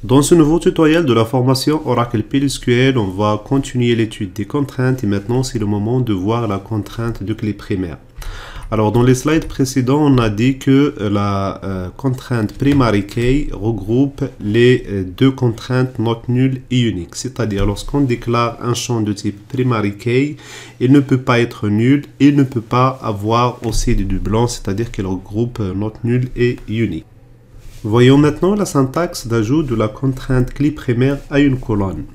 Dans ce nouveau tutoriel de la formation Oracle PLSQL, on va continuer l'étude des contraintes et maintenant c'est le moment de voir la contrainte de clé primaire. Alors dans les slides précédents, on a dit que la contrainte primary key regroupe les deux contraintes not null et unique. C'est-à-dire lorsqu'on déclare un champ de type primary key, il ne peut pas être nul, il ne peut pas avoir aussi du blanc, c'est-à-dire qu'il regroupe not null et unique. Voyons maintenant la syntaxe d'ajout de la contrainte clé primaire à une colonne.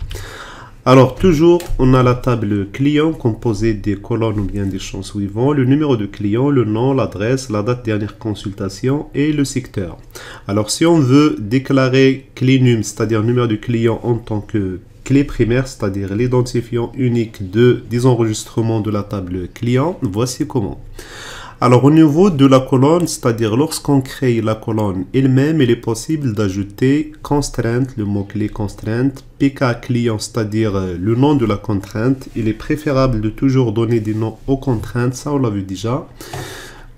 Alors, toujours, on a la table client composée des colonnes ou bien des champs suivants, le numéro de client, le nom, l'adresse, la date dernière consultation et le secteur. Alors, si on veut déclarer clé num, c'est-à-dire numéro de client en tant que clé primaire, c'est-à-dire l'identifiant unique des enregistrements de la table client, voici comment. Alors au niveau de la colonne, c'est-à-dire lorsqu'on crée la colonne elle-même, il est possible d'ajouter constraint, le mot-clé constraint, pk client, c'est-à-dire le nom de la contrainte. Il est préférable de toujours donner des noms aux contraintes, ça on l'a vu déjà.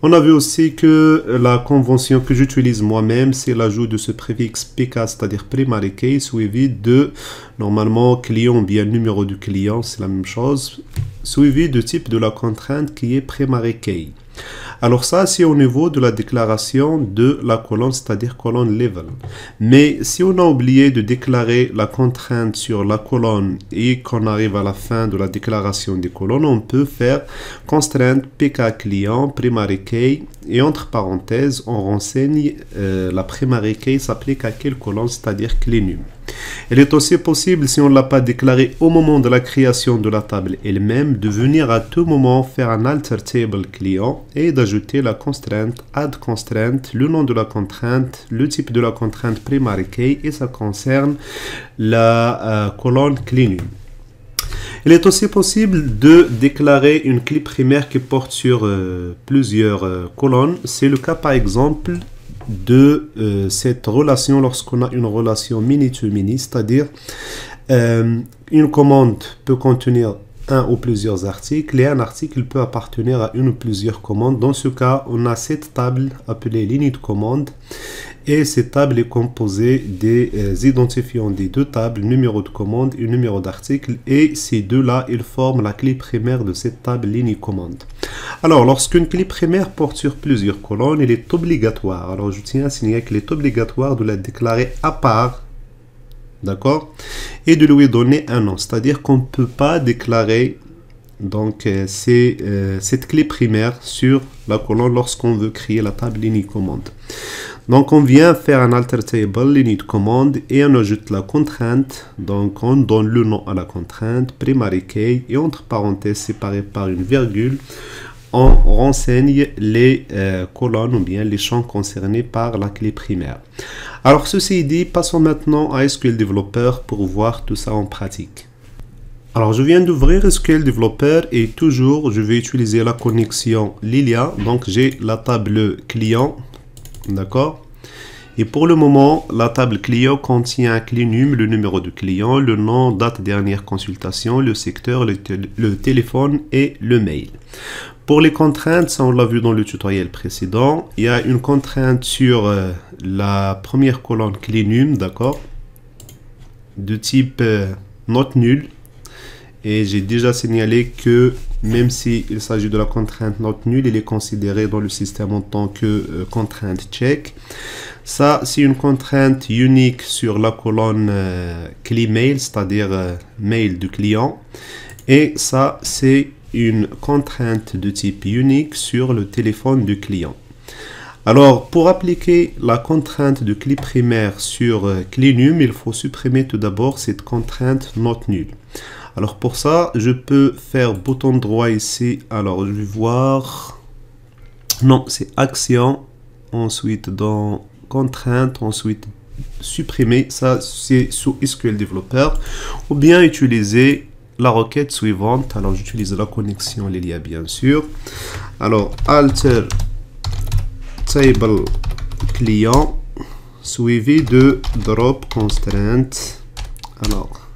On a vu aussi que la convention que j'utilise moi-même, c'est l'ajout de ce préfixe pk, c'est-à-dire primary key, suivi de, normalement, client ou bien numéro du client, c'est la même chose, suivi de type de la contrainte qui est primary key. Alors ça, c'est au niveau de la déclaration de la colonne, c'est-à-dire colonne level. Mais si on a oublié de déclarer la contrainte sur la colonne et qu'on arrive à la fin de la déclaration des colonnes, on peut faire constraint pk client primary key et entre parenthèses, on renseigne la primary key s'applique à quelle colonne, c'est-à-dire clé num. Il est aussi possible, si on ne l'a pas déclaré au moment de la création de la table elle-même, de venir à tout moment faire un alter table client et d'ajouter la constrainte add constraint, le nom de la contrainte, le type de la contrainte primary key et ça concerne la colonne clé num. Il est aussi possible de déclarer une clé primaire qui porte sur plusieurs colonnes. C'est le cas par exemple de cette relation lorsqu'on a une relation mini-to-mini, c'est-à-dire une commande peut contenir un ou plusieurs articles et un article peut appartenir à une ou plusieurs commandes. Dans ce cas, on a cette table appelée l'init commande et cette table est composée des identifiants des deux tables, numéro de commande et numéro d'article, et ces deux-là, ils forment la clé primaire de cette table l'init commande. Alors, lorsqu'une clé primaire porte sur plusieurs colonnes, il est obligatoire. Alors, je tiens à signaler qu'il est obligatoire de la déclarer à part, d'accord, et de lui donner un nom. C'est-à-dire qu'on ne peut pas déclarer donc cette clé primaire sur la colonne lorsqu'on veut créer la table l'init commande. Donc on vient faire un alter table l'init commande et on ajoute la contrainte. Donc on donne le nom à la contrainte, primary key, et entre parenthèses séparées par une virgule, on renseigne les colonnes ou bien les champs concernés par la clé primaire. Alors ceci dit, passons maintenant à SQL Developer pour voir tout ça en pratique. Alors je viens d'ouvrir SQL Developer et toujours je vais utiliser la connexion Lilia. Donc j'ai la table client, d'accord. Et pour le moment, la table client contient un clé num, le numéro du client, le nom, date dernière consultation, le secteur, le téléphone et le mail. Pour les contraintes, ça on l'a vu dans le tutoriel précédent, il y a une contrainte sur la première colonne clé num, d'accord, de type not nul. Et j'ai déjà signalé que même s'il s'agit de la contrainte not nulle, il est considéré dans le système en tant que contrainte check. Ça, c'est une contrainte unique sur la colonne clé mail, c'est-à-dire mail du client. Et ça, c'est une contrainte de type unique sur le téléphone du client. Alors, pour appliquer la contrainte de clé primaire sur clé num, il faut supprimer tout d'abord cette contrainte not nulle. Alors pour ça, je peux faire bouton droit ici. Alors je vais voir. Non, c'est action. Ensuite dans contrainte. Ensuite supprimer. Ça c'est sous SQL Developer. Ou bien utiliser la requête suivante. Alors j'utilise la connexion Lilia bien sûr. Alors alter table client suivi de drop constraint. Alors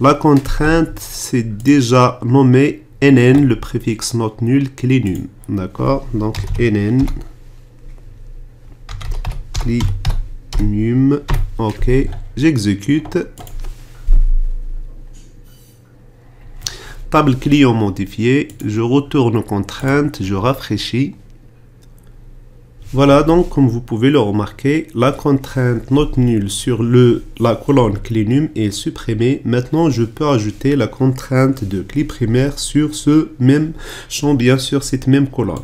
la contrainte, c'est déjà nommé NN, le préfixe not nul, clé num. D'accord? Donc NN, clé num. Ok, j'exécute. Table client modifiée, je retourne aux contraintes, je rafraîchis. Voilà, donc comme vous pouvez le remarquer, la contrainte note nulle sur la colonne clé num est supprimée. Maintenant, je peux ajouter la contrainte de clé primaire sur ce même champ, bien sûr, cette même colonne.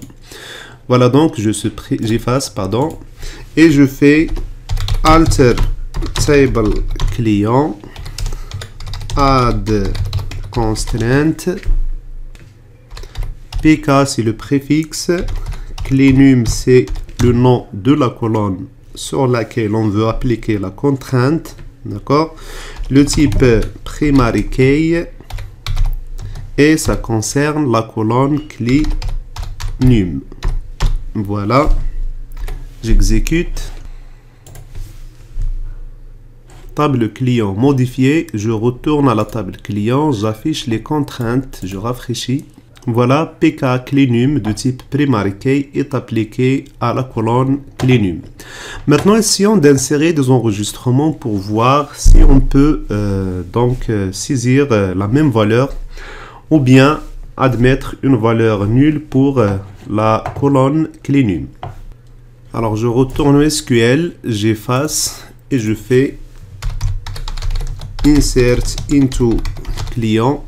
Voilà, donc j'efface, et je fais alter table client add constraint. PK c'est le préfixe, clenum c'est le nom de la colonne sur laquelle on veut appliquer la contrainte, d'accord. Le type primary key et ça concerne la colonne clenum. Voilà, j'exécute. Table client modifiée, je retourne à la table client, j'affiche les contraintes, je rafraîchis. Voilà, PK clenum de type primary key est appliqué à la colonne clenum. Maintenant, essayons d'insérer des enregistrements pour voir si on peut saisir la même valeur ou bien admettre une valeur nulle pour la colonne clenum. Alors, je retourne au SQL, j'efface et je fais insert into client,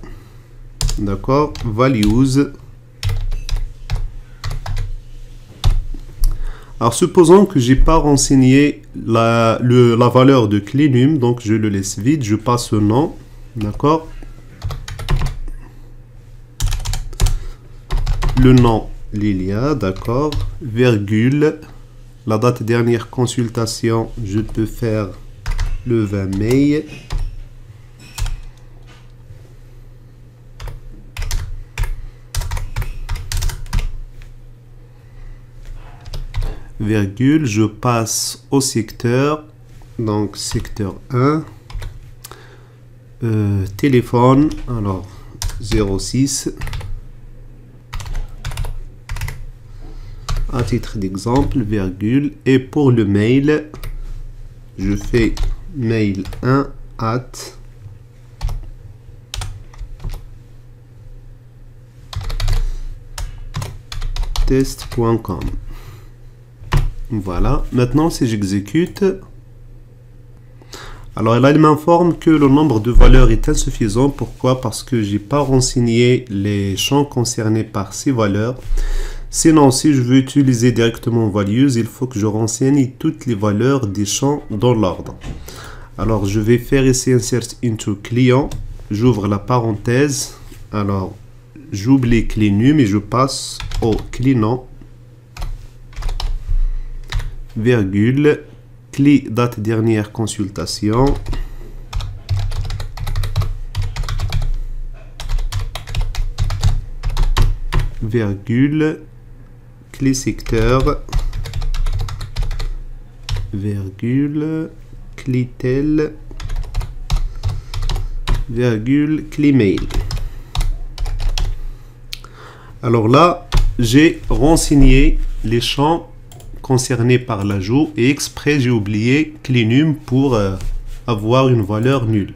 d'accord, values. Alors supposons que j'ai pas renseigné la valeur de clenum, donc je le laisse vide, je passe au nom, d'accord. Le nom Lilia, d'accord, virgule, la date dernière consultation, je peux faire le 20 mai. Virgule, je passe au secteur, donc secteur 1, téléphone, alors 06, à titre d'exemple, virgule, et pour le mail, je fais mail 1 at test.com. Voilà, maintenant si j'exécute, alors là il m'informe que le nombre de valeurs est insuffisant. Pourquoi? Parce que j'ai pas renseigné les champs concernés par ces valeurs. Sinon, si je veux utiliser directement values, il faut que je renseigne toutes les valeurs des champs dans l'ordre. Alors je vais faire ici insert into client, j'ouvre la parenthèse, alors j'oublie clenum et je passe au client. Virgule, clé date dernière consultation, virgule, clé secteur, virgule, clé tel, virgule, clé mail. Alors là, j'ai renseigné les champs concernés par l'ajout et exprès j'ai oublié clenum pour avoir une valeur nulle.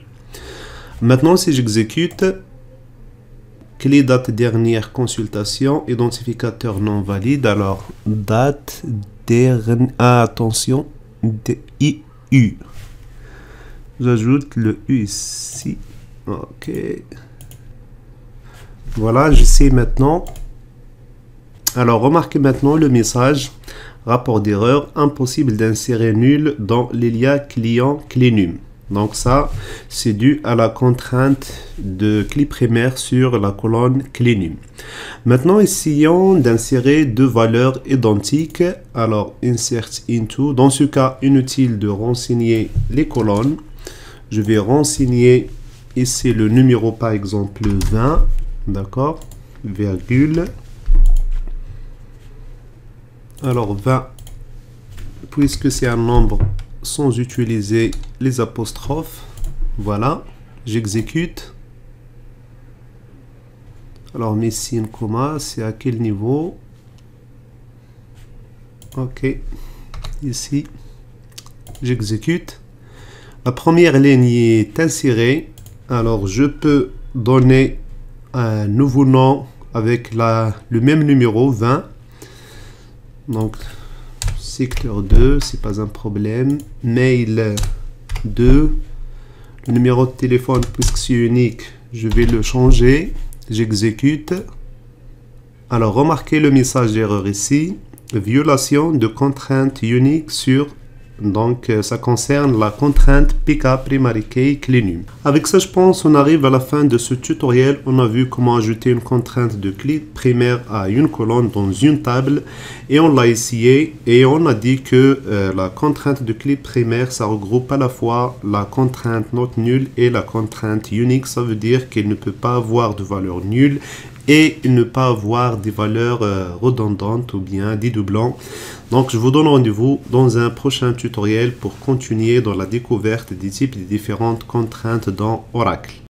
Maintenant si j'exécute, clé date dernière consultation, identificateur non valide, alors date dernière, attention, IU, j'ajoute le U ici, ok, voilà, je sais maintenant. Alors remarquez maintenant le message rapport d'erreur, impossible d'insérer nul dans Lilia client clenum. Donc ça, c'est dû à la contrainte de clé primaire sur la colonne clenum. Maintenant, essayons d'insérer deux valeurs identiques. Alors, insert into. Dans ce cas, inutile de renseigner les colonnes. Je vais renseigner ici le numéro, par exemple, 20. D'accord, virgule. Alors 20, puisque c'est un nombre sans utiliser les apostrophes, voilà, j'exécute. Alors mes signes commas, c'est à quel niveau? Ok, ici, J'exécute. La première ligne est insérée. Alors je peux donner un nouveau nom avec le même numéro 20. Donc secteur 2, c'est pas un problème. Mail 2. Le numéro de téléphone, puisque c'est unique, je vais le changer. J'exécute. Alors remarquez le message d'erreur ici. Violation de contrainte unique sur... Donc ça concerne la contrainte PK Primary Key Clenum. Avec ça, je pense on arrive à la fin de ce tutoriel. On a vu comment ajouter une contrainte de clé primaire à une colonne dans une table et on l'a essayé et on a dit que la contrainte de clé primaire ça regroupe à la fois la contrainte not nulle et la contrainte unique. Ça veut dire qu'elle ne peut pas avoir de valeur nulle et ne pas avoir des valeurs redondantes ou bien des doublons. Donc je vous donne rendez-vous dans un prochain tutoriel pour continuer dans la découverte des types des différentes contraintes dans Oracle.